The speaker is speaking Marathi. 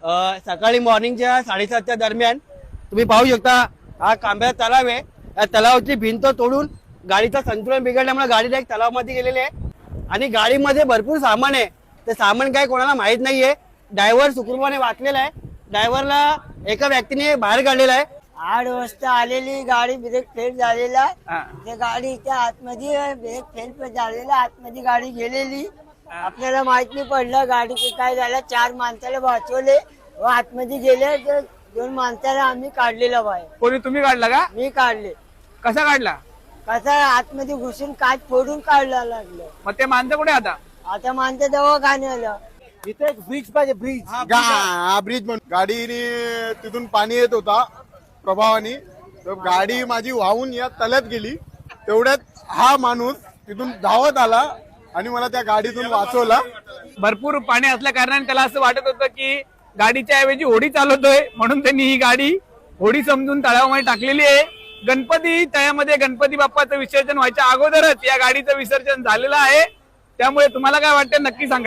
सकाळी मॉर्निंगच्या 7:30च्या दरम्यान तुम्ही पाहू शकता हा कांब्या तलाव आहे। या तलावाची भिंत तोडून गाडीचं संतुलन बिघडल्यामुळे गाडी डायरेक्ट तलावामध्ये गेलेली आहे आणि गाडीमध्ये भरपूर सामान आहे। ते सामान काय कोणाला माहित नाहीये। ड्रायव्हर सुखरूपाने वाचलेला आहे। ड्रायव्हरला एका व्यक्तीने बाहेर काढलेला आहे। 8 वाजता आलेली गाडी ब्रेक फेल झालेला त्या गाडीच्या आतमध्ये ब्रेक फेल झालेला आतमध्ये गाडी गेलेली आपल्याला माहित नाही पडलं गाडी काय झालं। 4 माणसाला वाचवले व आतमध्ये गेले तर 2 माणसाला आम्ही काढलेला बाहेर। कोणी तुम्ही काढला का? मी काढले। कसा काढला? कसा आतमध्ये घुसून काच फोडून काढला लागलं। मग ते माणसं कुठे आता माणसं दवाखान्याला इथे एक ब्रिज पाहिजे ब्रिज ब्रिज म्हणून गाडीने तिथून पाणी येत होता प्रभावाने तर गाडी माझी वाहून या तल्यात गेली। तेवढ्यात हा माणूस तिथून धावत आला आणि मला त्या गाडीतून वाचवला। भरपूर पाणी असल्या कारणाने त्याला असं वाटत होतं की गाडीच्या ऐवजी होडी चालवतोय म्हणून त्यांनी ही गाडी होडी समजून तळ्यामध्ये टाकलेली आहे। गणपती तळ्यामध्ये गणपती बाप्पाचं विसर्जन व्हायच्या अगोदरच या गाडीचं विसर्जन झालेलं आहे। त्यामुळे तुम्हाला काय वाटतं नक्की सांगा।